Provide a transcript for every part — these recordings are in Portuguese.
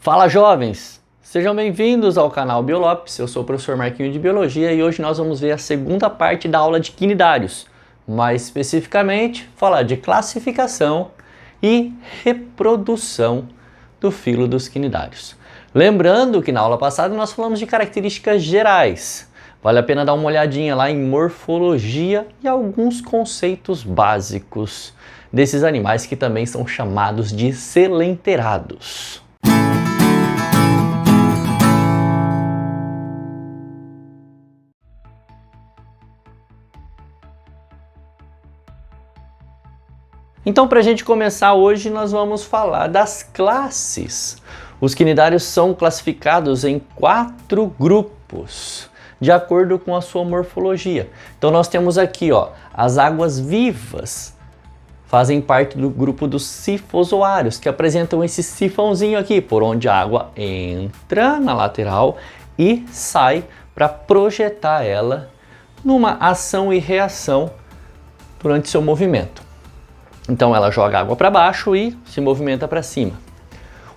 Fala, jovens! Sejam bem-vindos ao canal Biolopes. Eu sou o professor Marquinho de Biologia e hoje nós vamos ver a segunda parte da aula de quinidários. Mais especificamente, falar de classificação e reprodução do filo dos quinidários. Lembrando que na aula passada nós falamos de características gerais. Vale a pena dar uma olhadinha lá em morfologia e alguns conceitos básicos desses animais que também são chamados de selenterados. Então, para a gente começar hoje, nós vamos falar das classes. Os quinidários são classificados em 4 grupos, de acordo com a sua morfologia. Então, nós temos aqui, as águas vivas, fazem parte do grupo dos sifozoários, que apresentam esse sifãozinho aqui, por onde a água entra na lateral e sai para projetar ela numa ação e reação durante seu movimento. Então ela joga água para baixo e se movimenta para cima.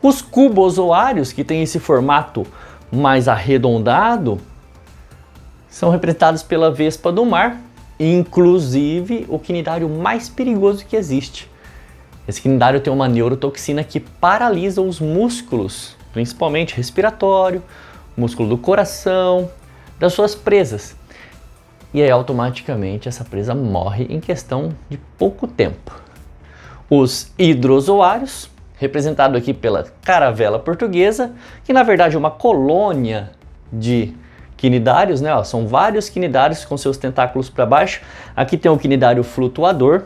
Os cubozoários, que têm esse formato mais arredondado, são representados pela vespa do mar, inclusive o quinidário mais perigoso que existe. Esse quinidário tem uma neurotoxina que paralisa os músculos, principalmente respiratório, músculo do coração, das suas presas. E aí automaticamente essa presa morre em questão de pouco tempo. Os hidrozoários, representado aqui pela caravela portuguesa, que na verdade é uma colônia de quinidários, né? São vários quinidários com seus tentáculos para baixo. Aqui tem o quinidário flutuador,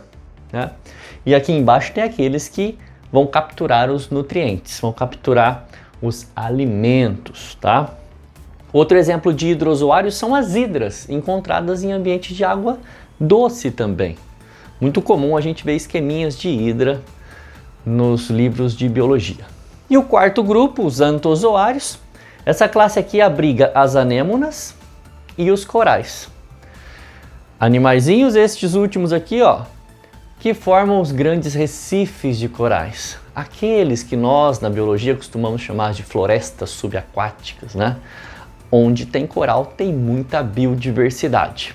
né? E aqui embaixo tem aqueles que vão capturar os nutrientes, vão capturar os alimentos, tá? Outro exemplo de hidrozoários são as hidras, encontradas em ambientes de água doce também. Muito comum a gente ver esqueminhas de hidra nos livros de biologia. E o quarto grupo, os antozoários. Essa classe aqui abriga as anêmonas e os corais. Animaizinhos estes últimos aqui, que formam os grandes recifes de corais. Aqueles que nós na biologia costumamos chamar de florestas subaquáticas, né? Onde tem coral tem muita biodiversidade.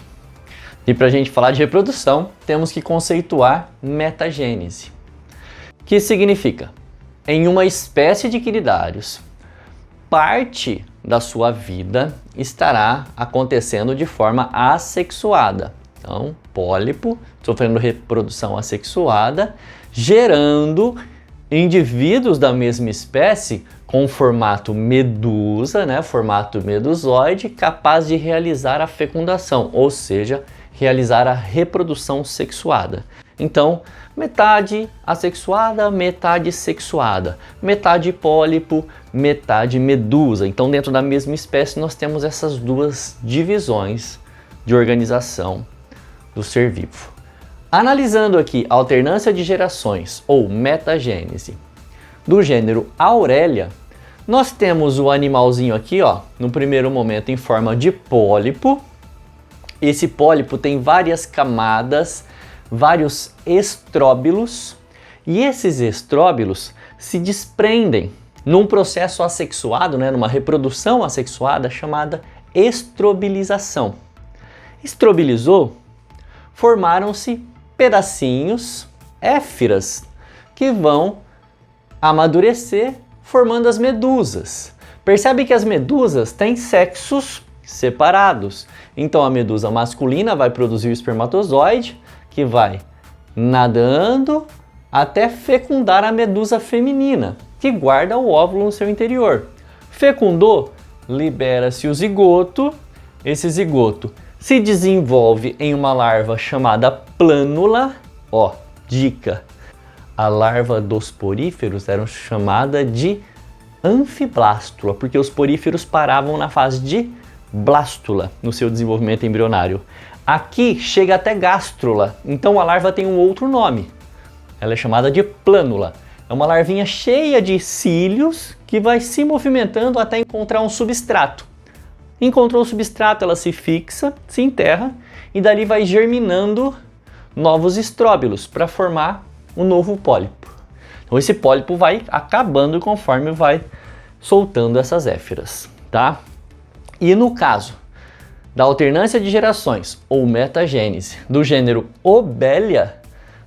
E para a gente falar de reprodução, temos que conceituar metagênese, que significa, em uma espécie de quinidários, parte da sua vida estará acontecendo de forma assexuada. Então, pólipo sofrendo reprodução assexuada, gerando indivíduos da mesma espécie com formato medusa, né, formato medusoide, capaz de realizar a fecundação, ou seja, realizar a reprodução sexuada. Então, metade assexuada, metade sexuada, metade pólipo, metade medusa. Então, dentro da mesma espécie, nós temos essas duas divisões de organização do ser vivo. Analisando aqui a alternância de gerações, ou metagênese, do gênero Aurelia, nós temos o animalzinho aqui, no primeiro momento em forma de pólipo. Esse pólipo tem várias camadas, vários estróbilos, e esses estróbilos se desprendem num processo assexuado, numa reprodução assexuada chamada estrobilização. Estrobilizou, formaram-se pedacinhos, éfiras, que vão amadurecer formando as medusas. Percebe que as medusas têm sexos separados. Então a medusa masculina vai produzir o espermatozoide, que vai nadando até fecundar a medusa feminina, que guarda o óvulo no seu interior. Fecundou, libera-se o zigoto. Esse zigoto se desenvolve em uma larva chamada plânula. Dica, a larva dos poríferos era chamada de anfiblástula, porque os poríferos paravam na fase de blástula no seu desenvolvimento embrionário. Aqui chega até gástrula, então a larva tem um outro nome. Ela é chamada de plânula. É uma larvinha cheia de cílios que vai se movimentando até encontrar um substrato. Encontrou o substrato, ela se fixa, se enterra e dali vai germinando novos estróbilos para formar um novo pólipo. Então esse pólipo vai acabando conforme vai soltando essas éferas, tá? E no caso da alternância de gerações ou metagênese do gênero Obelia,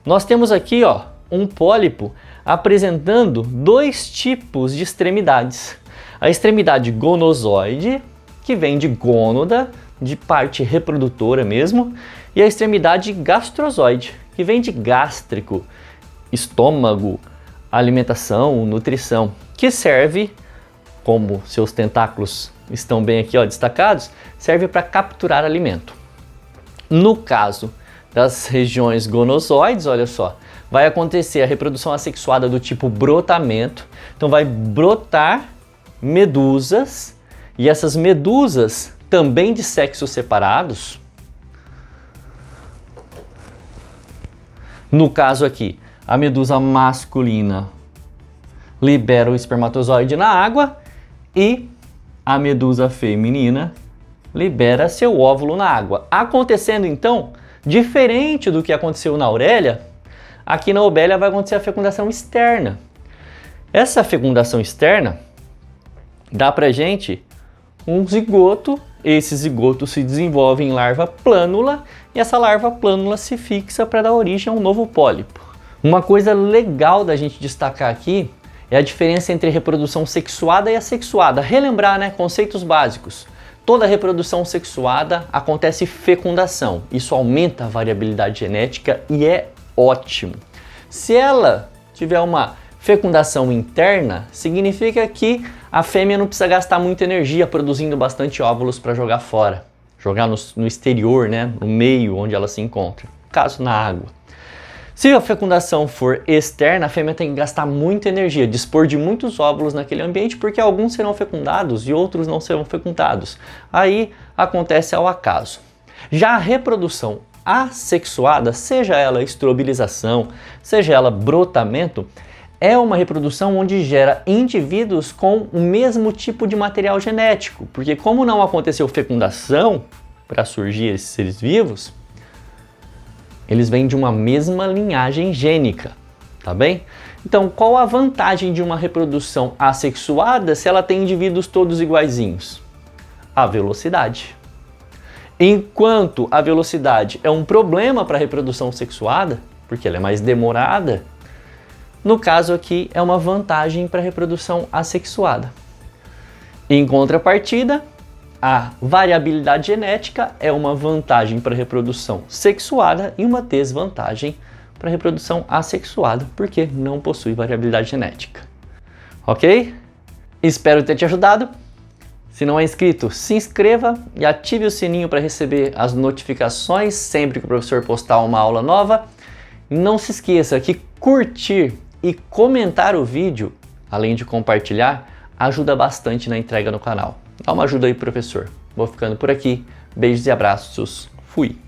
nós temos aqui, ó, um pólipo apresentando dois tipos de extremidades. A extremidade gonozoide, que vem de gônada, de parte reprodutora mesmo, e a extremidade gastrozoide, que vem de gástrico, estômago, alimentação, nutrição, que serve, como seus tentáculos estão bem aqui, ó, destacados, serve para capturar alimento. No caso das regiões gonozoides, olha só, vai acontecer a reprodução assexuada do tipo brotamento, então vai brotar medusas, e essas medusas também de sexos separados. No caso aqui, a medusa masculina libera o espermatozoide na água e a medusa feminina libera seu óvulo na água. Acontecendo então, diferente do que aconteceu na Aurélia, aqui na Obelia vai acontecer a fecundação externa. Essa fecundação externa dá pra gente um zigoto, esse zigoto se desenvolve em larva plânula e essa larva plânula se fixa para dar origem a um novo pólipo. Uma coisa legal da gente destacar aqui é a diferença entre reprodução sexuada e assexuada. Relembrar, né, conceitos básicos. Toda reprodução sexuada acontece fecundação. Isso aumenta a variabilidade genética e é ótimo. Se ela tiver uma fecundação interna, significa que a fêmea não precisa gastar muita energia produzindo bastante óvulos para jogar fora. Jogar no exterior, né, no meio onde ela se encontra. No caso, na água. Se a fecundação for externa, a fêmea tem que gastar muita energia, dispor de muitos óvulos naquele ambiente, porque alguns serão fecundados e outros não serão fecundados. Aí acontece ao acaso. Já a reprodução assexuada, seja ela estrobilização, seja ela brotamento, é uma reprodução onde gera indivíduos com o mesmo tipo de material genético, porque como não aconteceu fecundação para surgir esses seres vivos, eles vêm de uma mesma linhagem gênica, tá bem? Então, qual a vantagem de uma reprodução assexuada se ela tem indivíduos todos iguaizinhos? A velocidade. Enquanto a velocidade é um problema para a reprodução sexuada, porque ela é mais demorada, no caso aqui é uma vantagem para a reprodução assexuada. Em contrapartida, a variabilidade genética é uma vantagem para a reprodução sexuada e uma desvantagem para a reprodução assexuada, porque não possui variabilidade genética. Ok? Espero ter te ajudado. Se não é inscrito, se inscreva e ative o sininho para receber as notificações sempre que o professor postar uma aula nova. Não se esqueça que curtir e comentar o vídeo, além de compartilhar, ajuda bastante na entrega no canal. Dá uma ajuda aí, professor. Vou ficando por aqui. Beijos e abraços. Fui!